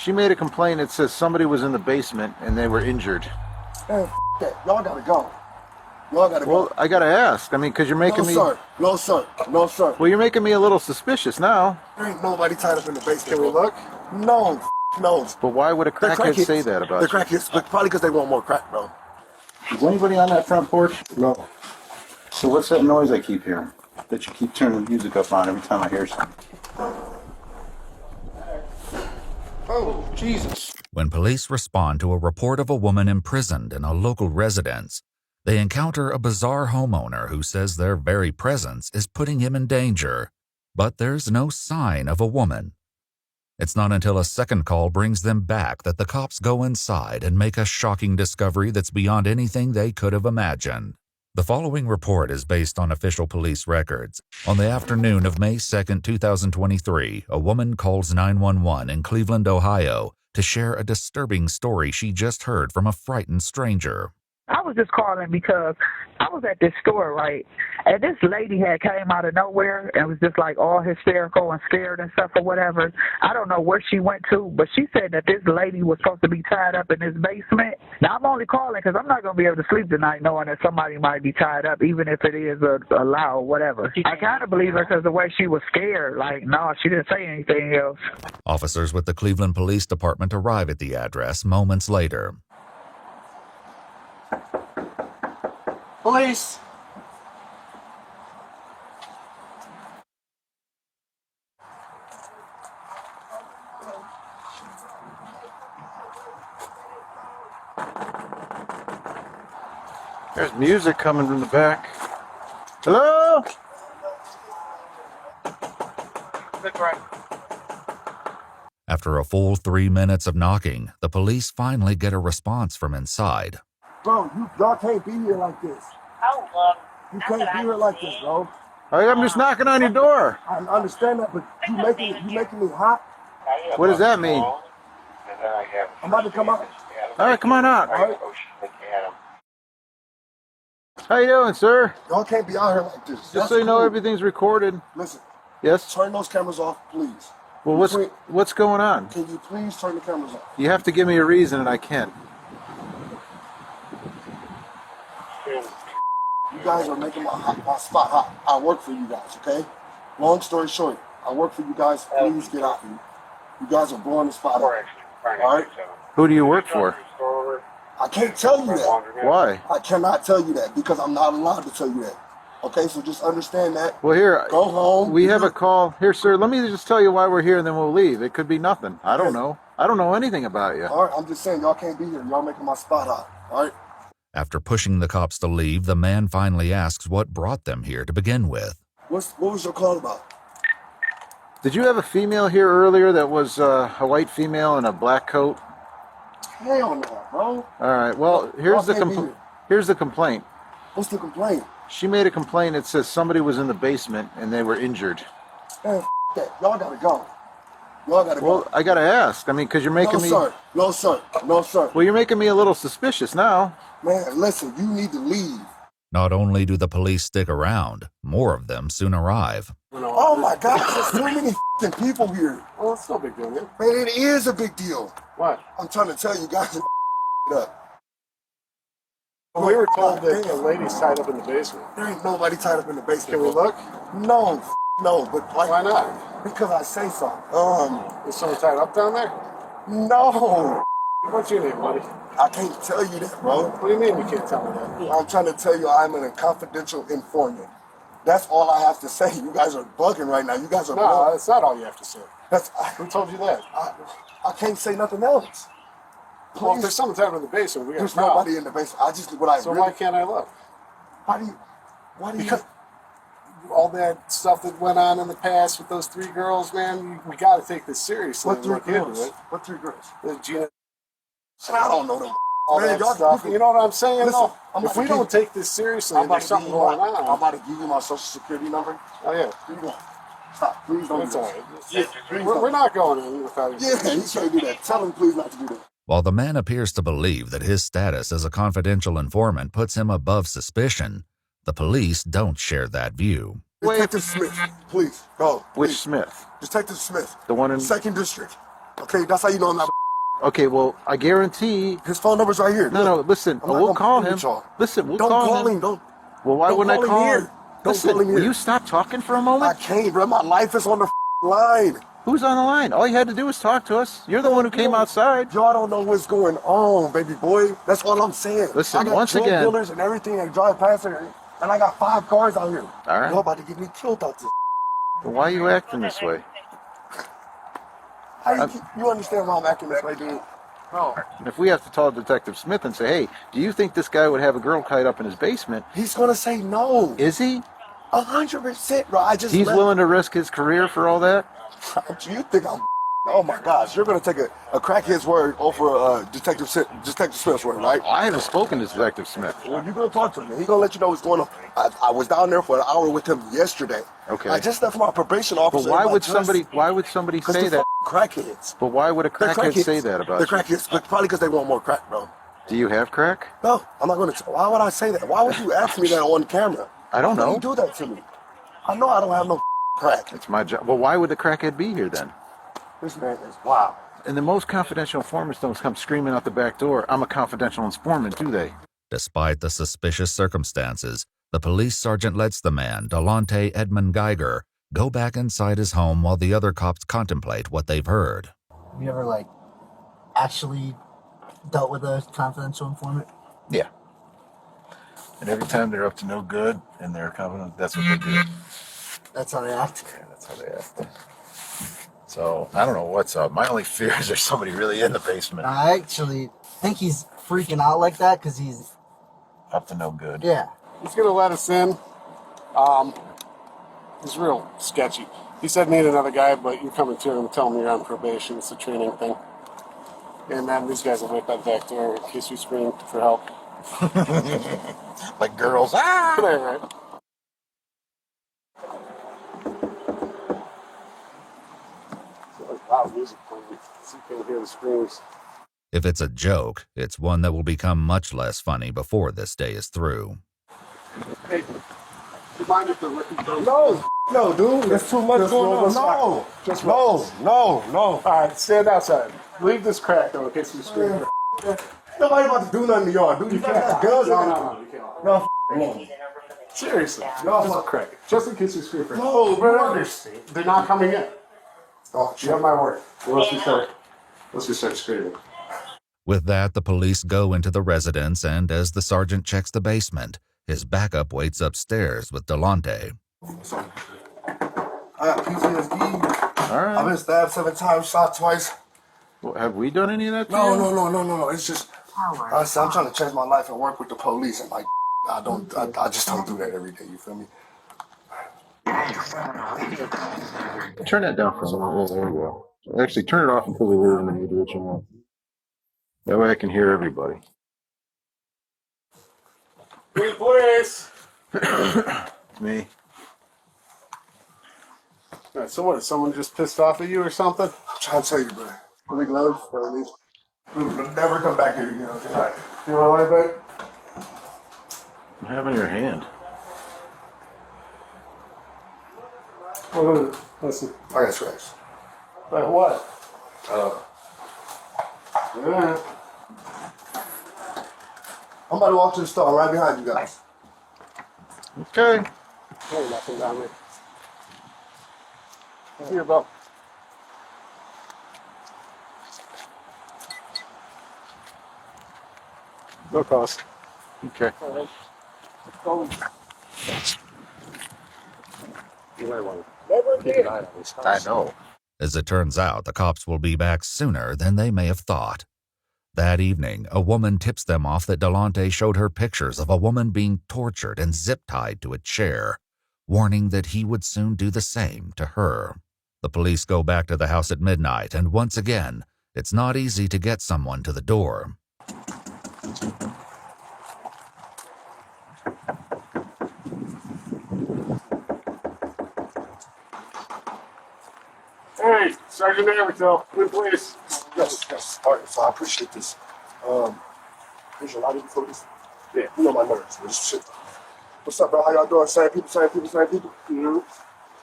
She made a complaint. It says somebody was in the basement and they were injured. Man, that. Y'all gotta go. Y'all gotta go. Well, I gotta ask. I mean, because you're making me... No, sir. No, sir. Well, you're making me a little suspicious now. There ain't nobody tied up in the basement. Can we look? No, no. But why would a crackhead say that about you? The crackheads, but probably because they want more crack, bro. Is anybody on that front porch? No. So what's that noise I keep hearing? That you keep turning the music up on every time I hear something? Oh, Jesus. When police respond to a report of a woman imprisoned in a local residence, they encounter a bizarre homeowner who says their very presence is putting him in danger, but there's no sign of a woman. It's not until a second call brings them back that the cops go inside and make a shocking discovery that's beyond anything they could have imagined. The following report is based on official police records. On the afternoon of May 2, 2023, a woman calls 911 in Cleveland, Ohio, to share a disturbing story she just heard from a frightened stranger. I was just calling because I was at this store, right, and this lady had came out of nowhere and was just like all hysterical and scared and stuff or whatever. I don't know where she went to, but she said that this lady was supposed to be tied up in this basement. Now, I'm only calling because I'm not going to be able to sleep tonight knowing that somebody might be tied up, even if it is a lie or whatever. I kind of believe her because the way she was scared, like, no, she didn't say anything else. Officers with the Cleveland Police Department arrive at the address moments later. Police. There's music coming from the back. Hello? After a full 3 minutes of knocking, the police finally get a response from inside. Bro, y'all can't be here like this. You can't be here like this, bro. I'm just knocking on your door. I understand that, but you making me hot. What does that mean? I'm about to come out. All right, come on out. All right. How you doing, sir? Y'all can't be out here like this. Just so you know, everything's recorded. Listen, Yes? turn those cameras off, please. Well, what's going on? Can you please turn the cameras off? You have to give me a reason, and I can't. You guys are making my spot hot. I work for you guys, okay? Long story short, I work for you guys. Please get out here. You guys are blowing the spot up. All right? Who do you work for? I can't tell you that. Why? I cannot tell you that because I'm not allowed to tell you that. Okay, so just understand that. Well, here, go home. We have a call. Here, sir, let me just tell you why we're here, and then we'll leave. It could be nothing. I don't know. I don't know anything about you. All right, I'm just saying, y'all can't be here. Y'all making my spot hot. All right? After pushing the cops to leave, the man finally asks what brought them here to begin with. What was your call about? Did you have a female here earlier that was a white female in a black coat? Hell no, bro. All right, well, here's the complaint. What's the complaint? She made a complaint. It says somebody was in the basement and they were injured. Man, that. Y'all gotta go. Y'all gotta go. Well, I gotta ask. I mean, because you're making me... No, sir. No, sir. Well, you're making me a little suspicious now. Man, listen, you need to leave. Not only do the police stick around, more of them soon arrive. Oh my gosh, there's too many people here. Well, it's no big deal, man. Man, it is a big deal. What? I'm trying to tell you guys up. Well, we were told that the lady's tied up in the basement. There ain't nobody tied up in the basement. Can we look? No, but like, why not? Because I say so. Is someone tied up down there? No. What's your name, buddy? I can't tell you that, bro. What do you mean you can't tell me that? I'm trying to tell you I'm a confidential informant. That's all I have to say. You guys are bugging right now. You guys are No, that's not all you have to say. Who told you that? I can't say nothing else. Please. Well, if there's someone tied up in the basement, we got There's nobody in the basement. Why can't I look? Why do you? Because all that stuff that went on in the past with those three girls, man, we got to take this seriously. What three girls? What three girls? Gina. I don't know them. All Man, that stuff. You know what I'm saying? Listen, if we don't take this seriously, there's something going on. I'm about to give you my social security number. Oh, yeah. Here you go. Stop. Please don't do that. Yeah, we're not going in without you. Yeah, you can't do that. Tell him please not to do that. While the man appears to believe that his status as a confidential informant puts him above suspicion, the police don't share that view. Just take this Smith, please. Go. Which please. Smith? Just take this Smith. The one in... Second district. Okay, that's how you know I'm not. Okay, well, I guarantee. His phone number's right here. No, Look, listen, I'm not we'll gonna call play him. with y'all. Listen, we'll Don't call him. Don't. Well, why don't wouldn't I call here. him? Don't Listen, call him here. will you stop talking for a I moment? can't, bro. My life is on the line. Who's on the line? All you had to do was talk to us. You're the one who came outside. Y'all don't know what's going on, baby boy. That's all I'm saying. Listen, I got once drug again- dealers and everything that drive past here, and I got 5 cars out here. All right. Y'all about to get me killed out this. Well, why are you acting this way? You understand why I'm acting this way, dude? No. If we have to call Detective Smith and say, hey, do you think this guy would have a girl tied up in his basement? He's gonna say no. Is he? 100%, bro. I just He's left. willing to risk his career for all that? You think I'm? Oh my gosh, you're gonna take a crackhead's word over Detective Smith's word, right? I haven't spoken to Detective Smith. Well, you're gonna talk to him. He's gonna let you know what's going on. I was down there for an hour with him yesterday. Okay. I just left my probation officer. But why would somebody say that? Crackheads. But why would a They're crackhead crackheads. say that about They're you? crackheads, but probably because they want more crack, bro. Do you have crack? No, I'm not gonna. Why would I say that? Why would you ask me that on camera? I don't Why know. would you do that to me? I know I don't have no crack. It's my job. Well, why would the crackhead be here then? This man is wow. And the most confidential informants don't come screaming out the back door, I'm a confidential informant, do they? Despite the suspicious circumstances, the police sergeant lets the man, Delonte Edmund Geiger, go back inside his home while the other cops contemplate what they've heard. Have you ever, actually dealt with a confidential informant? Yeah. And every time they're up to no good and they're confident, that's what they do. That's how they act? Yeah, that's how they act. So, I don't know what's up. My only fear is there's somebody really in the basement. I actually think he's freaking out like that because he's... Up to no good. Yeah. He's gonna let us in. He's real sketchy. He said meet another guy, but you're coming to him, tell him you're on probation. It's a training thing. And then these guys will wait by the back door in case we scream for help. Like girls. Ah! Right, right. Loud music playing, so you can hear the screams. If it's a joke, it's one that will become much less funny before this day is through. Hey, do you mind if the liquor goes? No, dude, there's too much going on. No, no. All right, stand outside. Leave this crack though in case we scream. Nobody about to do nothing to y'all, dude. You guys got guns on. No, you can't. No, no. Seriously, No, just crack it. Just in case we scream for No, You bro. understand? They're not coming in. Oh, You have my word. Let's just start screaming. With that, the police go into the residence, and as the sergeant checks the basement, his backup waits upstairs with Delonte. I got PTSD. All right. I've been stabbed 7 times, shot twice. Well, have we done any of that? to No, you? no. It's just, I'm trying to change my life and work with the police, and I just don't do that every day. You feel me? Turn that down for a moment. There we go. Actually, turn it off until we leave and then you do what you want. That way I can hear everybody. Please. It's me. All right, so what? Is someone just pissed off at you or something? I'm trying to tell you, bro. Big love, for me. We'll never come back here again. Okay? All right. You want to lie back? What happened to your hand? What is it? Listen. I got scratched. Like what? Yeah. I'm about to walk to the store right behind you guys. Okay. Ain't nothing down there. Here, bro. No cost. Okay. You might want to keep an eye on this house. I know. As it turns out, the cops will be back sooner than they may have thought. That evening, a woman tips them off that Delonte showed her pictures of a woman being tortured and zip-tied to a chair, warning that he would soon do the same to her. The police go back to the house at midnight, and once again, it's not easy to get someone to the door. Hey, Sergeant Everton, good police. Yes. All right, so I appreciate this. There's a lot of people. You know my nerves. But this shit. What's up, bro? How y'all doing? Same people. Mm-hmm.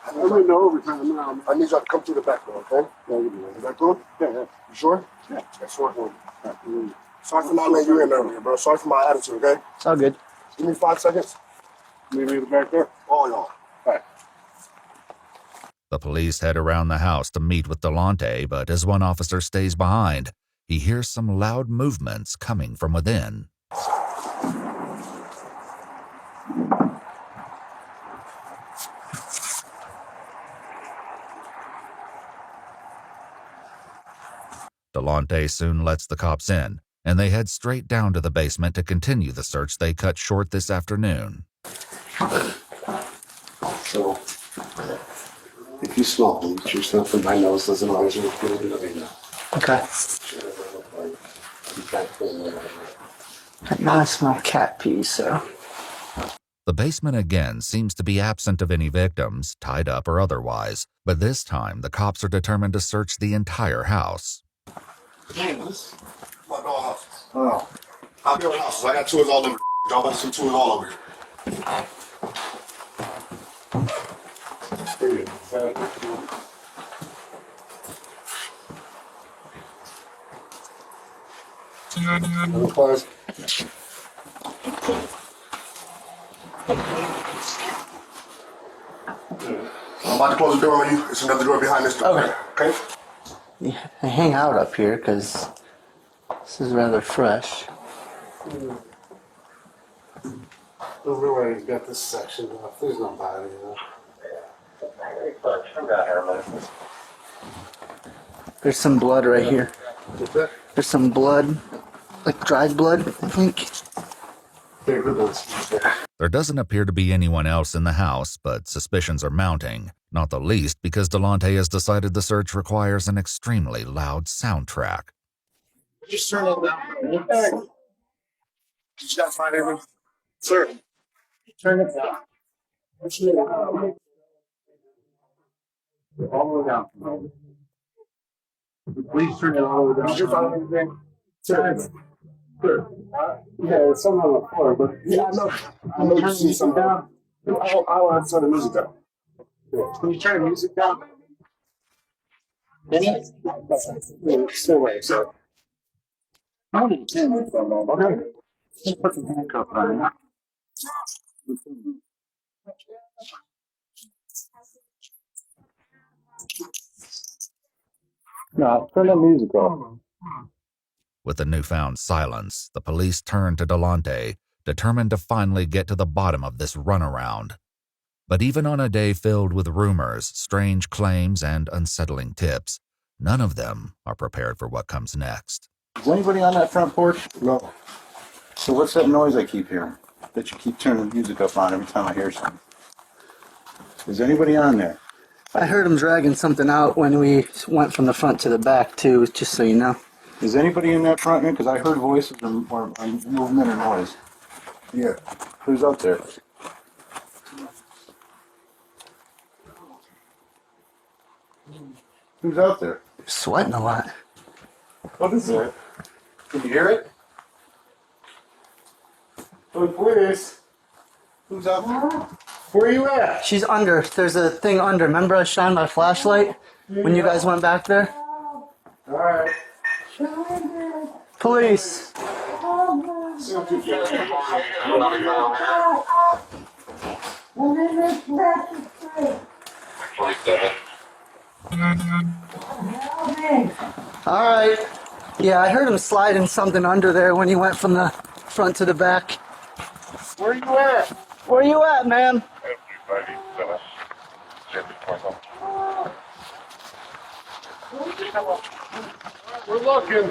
I'm in the overtime now. I need y'all to come through the back door, okay? Yeah, you do. Is that cool? Yeah. You sure? Yeah. That's short one. Sorry for not letting you in earlier, bro. Sorry for my attitude, okay? It's all good. Give me 5 seconds. Meet me at the back door. All y'all. All right. The police head around the house to meet with Delonte, but as one officer stays behind, he hears some loud movements coming from within. Delonte soon lets the cops in, and they head straight down to the basement to continue the search they cut short this afternoon. So, if you smell bleach or something, my nose doesn't always look good. Let me know. Okay. Now I smell cat pee, so. The basement again seems to be absent of any victims, tied up or otherwise, but this time the cops are determined to search the entire house. James, my doghouse. Oh. I'll be on houses. I got tours all over. Y'all got some tours all over. Close. I'm about to close the door on you. It's another door behind this door. Okay. Okay? Yeah, I hang out up here because this is rather fresh. Everywhere's got this section off. There's nobody, you know. There's some blood right here. What's that? There's some blood, like dried blood, I think. There doesn't appear to be anyone else in the house, but suspicions are mounting, not the least because Delonte has decided the search requires an extremely loud soundtrack. Just turn it down. Hey. Did you guys find anything? Sir. Turn it down. All the way down. Please turn it all the way down. Did you find anything? Sir. Sure. Yeah, it's something on the floor, but Yeah, I know you see something down. I want to turn the music down. can you turn the music down? Still wait, so. Okay. Just put the handcuff on. No, turn the music off. With the newfound silence, the police turn to Delonte, determined to finally get to the bottom of this runaround. But even on a day filled with rumors, strange claims, and unsettling tips, none of them are prepared for what comes next. Is anybody on that front porch? No. So what's that noise I keep hearing? That you keep turning the music up on every time I hear something. Is anybody on there? I heard him dragging something out when we went from the front to the back, too, just so you know. Is anybody in that front room? Because I heard voices or movement or noise. Yeah. Who's out there? Who's out there? Sweating a lot. What is it? Can you hear it? Oh, please. Who's out there? Where are you at? She's under. There's a thing under. Remember I shined my flashlight when you guys went back there? Alright. Police. Alright. Yeah, I heard him sliding something under there when he went from the front to the back. Where are you at? Where you at, man? We're looking.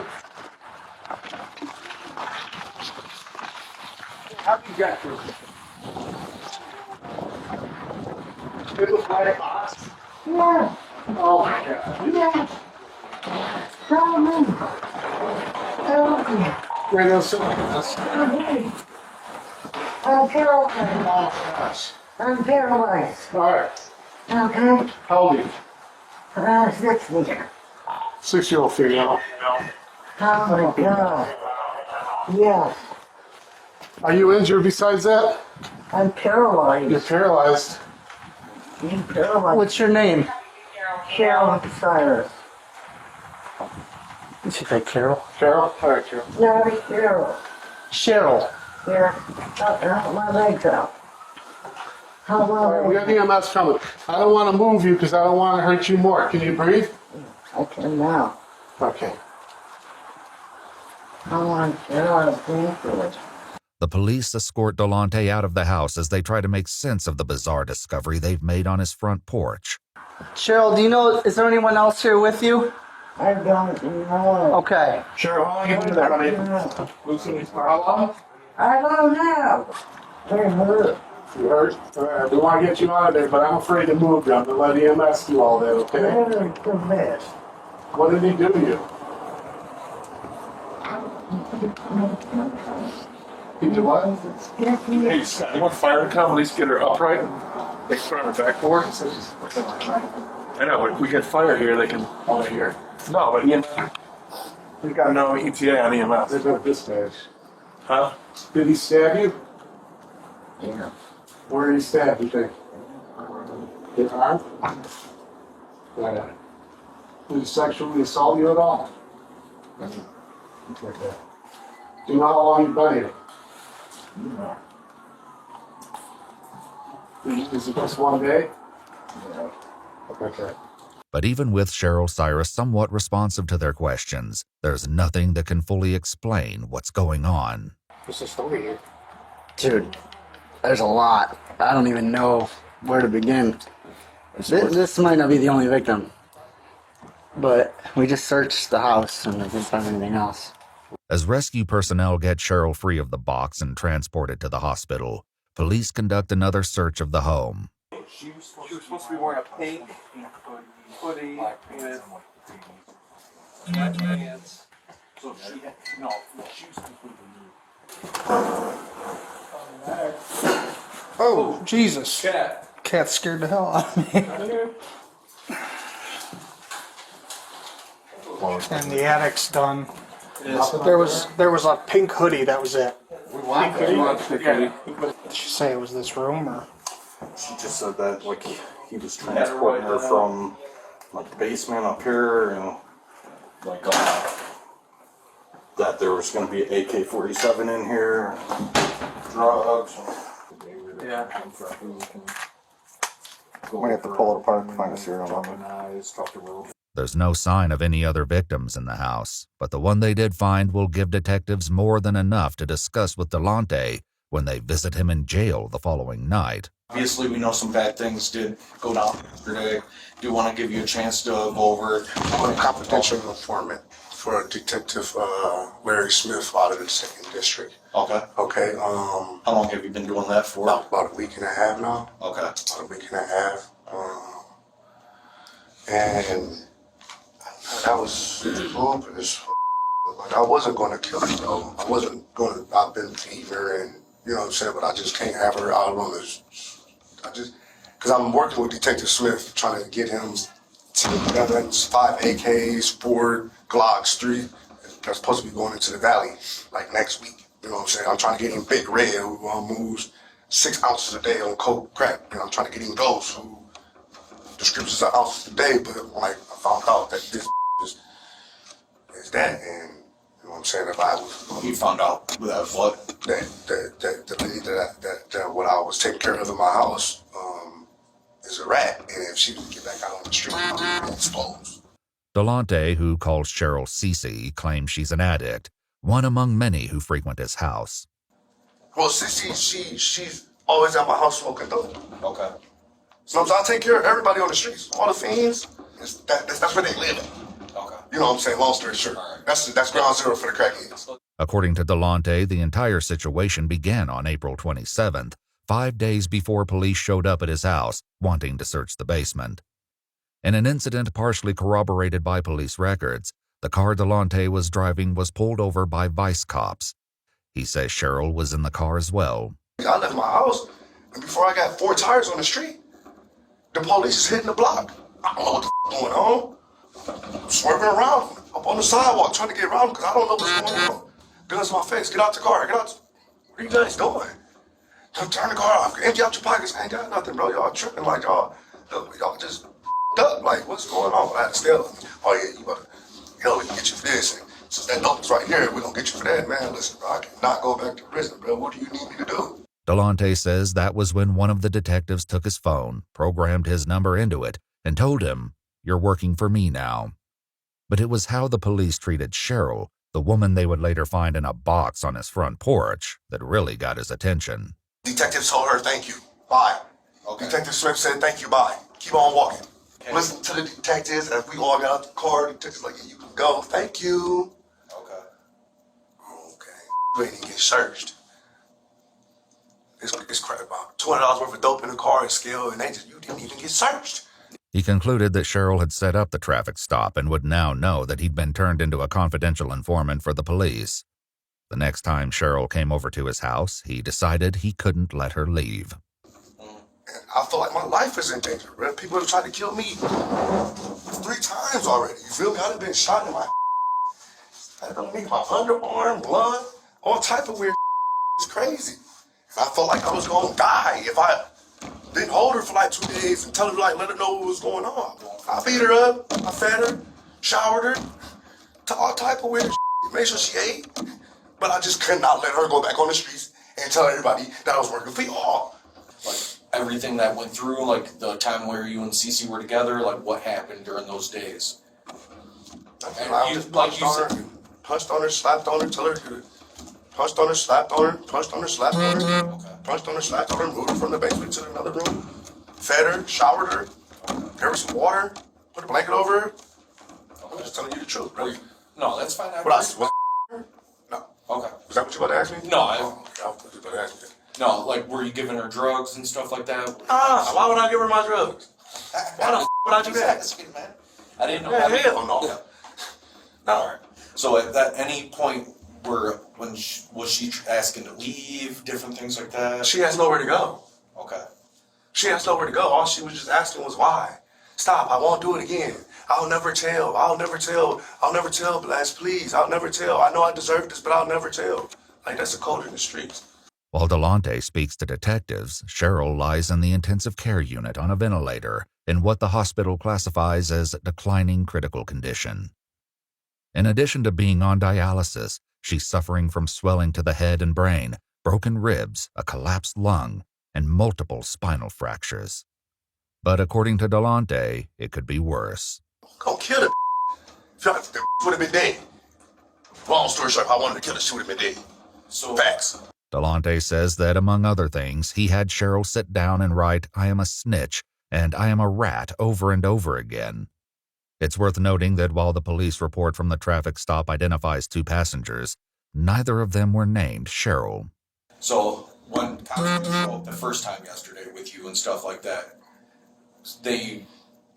How do you get this? It looks like a box. Yeah, Oh my god. yeah. Tell me. Tell me. Right now, so Okay. I'm paralyzed. I'm paralyzed. Alright. Okay? How old are you? 60. 6-year-old female. Oh my God. Yes. Are you injured besides that? I'm You're paralyzed. paralyzed. You paralyzed. What's your name? Cheryl Cyrus. Did she say Carol? Cheryl? All right, Cheryl. No, it's Cheryl. Cheryl. Yeah. Help my legs out. Help All my right, we legs got EMS coming. I don't want to move you because I don't want to hurt you more. Can you breathe? I can now. Okay. I want to get out of pain. The police escort Delonte out of the house as they try to make sense of the bizarre discovery they've made on his front porch. Cheryl, do you know, is there anyone else here with you? I don't know. Okay. Cheryl, how long have you been there, honey? How long? I don't know. They're hurt. You hurt? All right, we want to get you out of there, but I'm afraid to move you. I'm going to let EMS do all that, okay? They're the best. What did he do to you? He did what? Hey, Scott, you want fire to come at least get her upright? They can put her on her backboard? I know, we get fire here, they can all here. No, but we got no ETA on EMS. There's no dispatch. Huh? Did he stab you? Yeah. Where did he stab you, think? His arm? Why not? Did he sexually assault you at all? Okay. Do you know how long you've been here? No. Is it just one day? Yeah. Okay. But even with Cheryl Cyrus somewhat responsive to their questions, there's nothing that can fully explain what's going on. What's the story here? Dude, there's a lot. I don't even know where to begin. This might not be the only victim. But we just searched the house and we didn't find anything else. As rescue personnel get Cheryl free of the box and transported to the hospital, police conduct another search of the home. She was supposed to be wearing a pink hoodie with pants. So she had, no, she was completely nude. Oh, Jesus. Cat. Cat scared the hell out of me. And the attic's done. There was a pink hoodie, that was it. Did she say it was this room or? She just said that like he was transporting her from like the basement up here, and like that there was going to be an AK-47 in here, drugs. Yeah. We have to pull it apart and find a serial number. There's no sign of any other victims in the house, but the one they did find will give detectives more than enough to discuss with Delonte when they visit him in jail the following night. Obviously, we know some bad things did go down yesterday. Do want to give you a chance to go over. I'm a confidential informant for Detective Larry Smith out of the 2nd District. Okay. Okay. How long have you been doing that for? About a week and a half now. Okay. About a week and a half. And that was this. Like, I wasn't going to kill her, though. I wasn't going to. I've been feeding her, and you know what I'm saying. But I just can't have her out on this. Because I'm working with Detective Smith, trying to get him to 5 AKs, 4 Glocks, 3. That's supposed to be going into the valley like next week. You know what I'm saying? I'm trying to get him Big Red, who moves 6 ounces a day on coke crack. And I'm trying to get him Ghost, who distributes ounces a day. But like I found out that this is that, and you know what I'm saying? If I was, You found out that what? that the lady that what I was taking care of in my house is a rat, and if she doesn't get back out on the street, I'll be exposed. Delonte, who calls Cheryl Cece, claims she's an addict, one among many who frequent his house. Well, she's always at my house smoking dope. Okay. Sometimes I take care of everybody on the streets, all the fiends. That's where they live at. Okay. You know what I'm saying? Long story short, that's ground zero for the crackheads. According to Delonte, the entire situation began on April 27th, 5 days before police showed up at his house, wanting to search the basement. In an incident partially corroborated by police records, the car Delonte was driving was pulled over by vice cops. He says Cheryl was in the car as well. I left my house, and before I got 4 tires on the street, the police is hitting the block. I don't know what the going on. I'm swerving around, up on the sidewalk, trying to get around because I don't know what's going on. Guns in my face, get out the car, get out. What are you guys doing? Turn the car off, empty out your pockets. I ain't got nothing, bro. Y'all tripping like y'all. y'all just up. Like, what's going on? I had to stare at me. Oh, yeah, you better, we can get you for this. And since that dope is right here, we're going to get you for that, man. Listen, bro, I cannot go back to prison, bro. What do you need me to do? Delonte says that was when one of the detectives took his phone, programmed his number into it, and told him, "You're working for me now." But it was how the police treated Cheryl, the woman they would later find in a box on his front porch, that really got his attention. Detective told her, thank you, bye. Okay. Detective Smith said, thank you, bye. Keep on walking. Okay. Listen to the detectives. As we all got out the car, the detectives like, yeah, you can go. Thank you. Okay. You ain't even get searched. It's crap about $200 worth of dope in the car and scale, and you didn't even get searched. He concluded that Cheryl had set up the traffic stop and would now know that he'd been turned into a confidential informant for the police. The next time Cheryl came over to his house, he decided he couldn't let her leave. And I feel like my life is in danger, bro. People have tried to kill me 3 times already. You feel me? I've been shot in my underarm, blood, all type of weird. It's crazy. I felt like I was gonna die if I didn't hold her for like 2 days and tell her, like, let her know what was going on. I beat her up, I fed her, showered her, to all type of weird made sure she ate. But I just could not let her go back on the streets and tell everybody that I was working for y'all. Like, everything that went through, like, the time where you and Cece were together, like, what happened during those days? I just punched on her, slapped on her, till her punched on her, slapped on her, punched on her, slapped on her, punched on her, slapped on her, moved her from the basement to another room, fed her, showered her, gave her some water, put a blanket over her. I'm just telling you the truth, bro. No, that's fine. No. Okay. Is that what you about to ask me? No, I thought you about to ask me. No, like, were you giving her drugs and stuff like that? Why would I give her my drugs? Why the would I do that? I didn't know. Hell no. Alright. So at any point was she asking to leave, different things like that? She has nowhere to go. Okay. She has nowhere to go. All she was just asking was why. Stop, I won't do it again. I'll never tell, Blast, please. I'll never tell. I know I deserve this, but I'll never tell. Like, that's the code in the streets. While Delonte speaks to detectives, Cheryl lies in the intensive care unit on a ventilator in what the hospital classifies as declining critical condition. In addition to being on dialysis, she's suffering from swelling to the head and brain, broken ribs, a collapsed lung, and multiple spinal fractures. But according to Delonte, it could be worse. Gonna kill the the would have been dead. Long story short, if I wanted to kill her, she would have been dead. So facts. Delonte says that, among other things, he had Cheryl sit down and write, "I am a snitch," and "I am a rat" over and over again. It's worth noting that while the police report from the traffic stop identifies 2 passengers, neither of them were named Cheryl. So when cops showed up the first time yesterday with you and stuff like that, they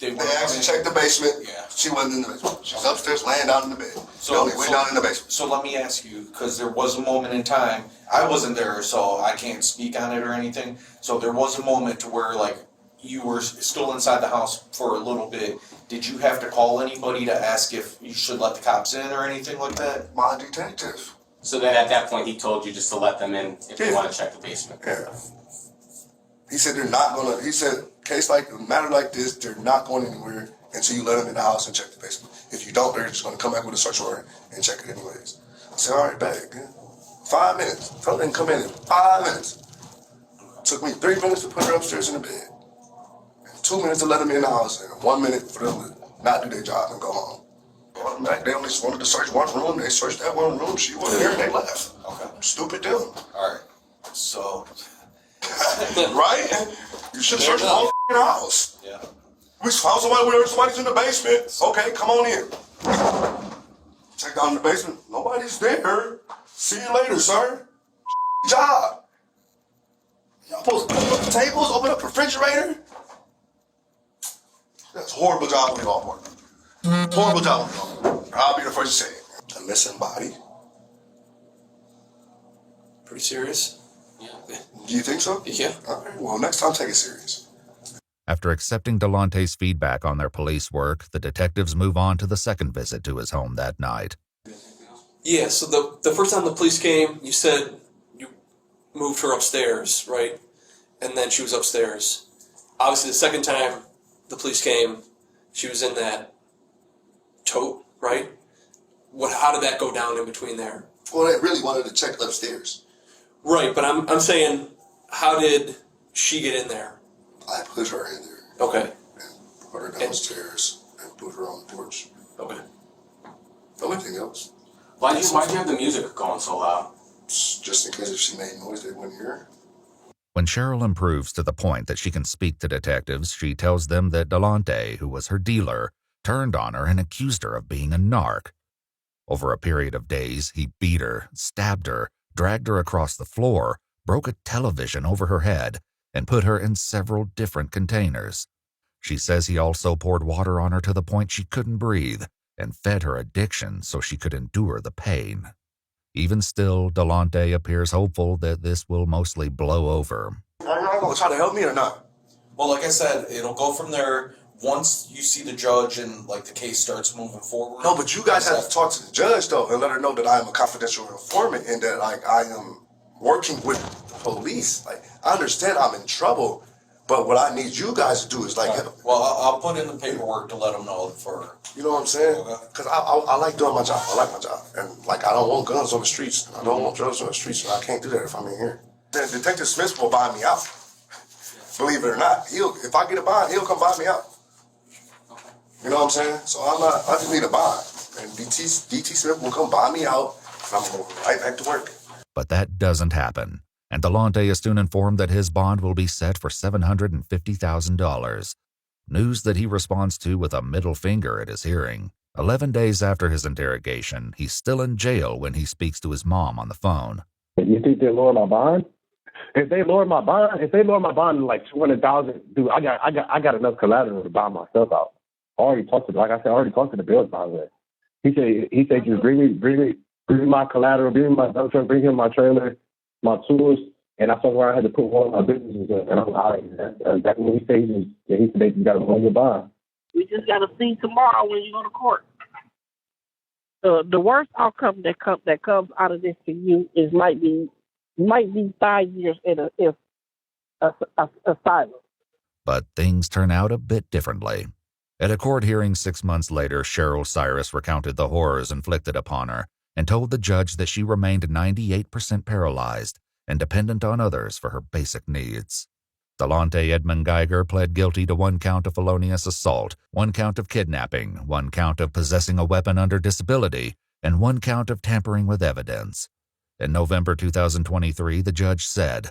asked to check the basement. Yeah. She wasn't in the basement. She was upstairs laying down in the bed. So way down in the basement. So let me ask you, because there was a moment in time, I wasn't there, so I can't speak on it or anything. So there was a moment to where, like, you were still inside the house for a little bit. Did you have to call anybody to ask if you should let the cops in or anything like that? My detective. So then at that point he told you just to let them in if you want to check the basement. Yeah. He said they're not gonna, he said, a matter like this, they're not going anywhere until you let them in the house and check the basement. If you don't, they're just gonna come back with a search warrant and check it anyways. I said, all right, back. 5 minutes. Tell them to come in 5 minutes. Took me 3 minutes to put her upstairs in the bed. 2 minutes to let them in the house, and 1 minute for them to not do their job and go home. They only just wanted to search one room. They searched that one room. She wasn't there, and they left. Okay. Stupid deal. All right. So. Right? You should search the whole house. Yeah. We found somebody's in the basement. Okay, come on in. Check down in the basement. Nobody's there. See you later, sir. Job. Y'all supposed to open up the tables, open up the refrigerator? That's a horrible job on the law part. Horrible job on the law part. I'll be the first to say it. A missing body. Pretty serious? Yeah. Do you think so? Yeah. All right, well, next time take it serious. After accepting Delonte's feedback on their police work, the detectives move on to the second visit to his home that night. Yeah, so the first time the police came, you said you moved her upstairs, right? And then she was upstairs. Obviously, the second time, the police came. She was in that tote, right? How did that go down in between there? Well, they really wanted to check upstairs. Right, but I'm saying, how did she get in there? I put her in there. Okay. And put her downstairs and put her on the porch. Okay. Anything else? Why'd you have the music going so loud? Just in case if she made noise, they wouldn't hear. When Cheryl improves to the point that she can speak to detectives, she tells them that Delonte, who was her dealer, turned on her and accused her of being a narc. Over a period of days, he beat her, stabbed her, dragged her across the floor, broke a television over her head, and put her in several different containers. She says he also poured water on her to the point she couldn't breathe and fed her addiction so she could endure the pain. Even still, Delonte appears hopeful that this will mostly blow over. Are you not going to try to help me or not? Well, like I said, it'll go from there once you see the judge and like the case starts moving forward. No, but you guys have to talk to the judge though and let her know that I am a confidential informant and that like I am working with the police. Like I understand I'm in trouble, but what I need you guys to do is like help. Well, I'll put in the paperwork to let them know for her. You know what I'm saying? Because I like doing my job. I like my job. And, like, I don't want guns on the streets. I don't want drugs on the streets, and I can't do that if I'm in here. Then Detective Smith will buy me out. Believe it or not. If I get a bond, he'll come buy me out. You know what I'm saying? So I just need a bond. And DT Smith will come buy me out, and I'm going to go right back to work. But that doesn't happen, and Delonte is soon informed that his bond will be set for $750,000. News that he responds to with a middle finger at his hearing. 11 days after his interrogation, he's still in jail when he speaks to his mom on the phone. You think they lower my bond? If they lower my bond to like $200,000, dude, I got enough collateral to buy myself out. I already talked to the bills by the way. He said just bring me my collateral, bring me my dump truck, bring him my trailer, my tools. And I saw where I had to put one of my businesses in, and I'm like, that's what he said. He said they just got to lower your bond. We just got to see tomorrow when you go to court. The worst outcome that comes out of this for you is might be 5 years in asylum. But things turn out a bit differently. At a court hearing 6 months later, Cheryl Cyrus recounted the horrors inflicted upon her and told the judge that she remained 98% paralyzed and dependent on others for her basic needs. Delonte Edmund Geiger pled guilty to 1 count of felonious assault, 1 count of kidnapping, 1 count of possessing a weapon under disability, and 1 count of tampering with evidence. In November 2023, the judge said,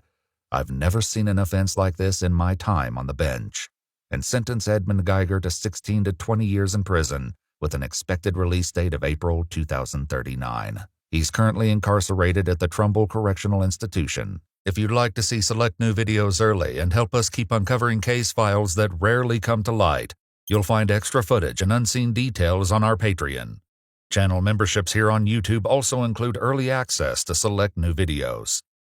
"I've never seen an offense like this in my time on the bench," and sentenced Edmund Geiger to 16 to 20 years in prison with an expected release date of April 2039. He's currently incarcerated at the Trumbull Correctional Institution. If you'd like to see select new videos early and help us keep uncovering case files that rarely come to light, you'll find extra footage and unseen details on our Patreon. Channel memberships here on YouTube also include early access to select new videos.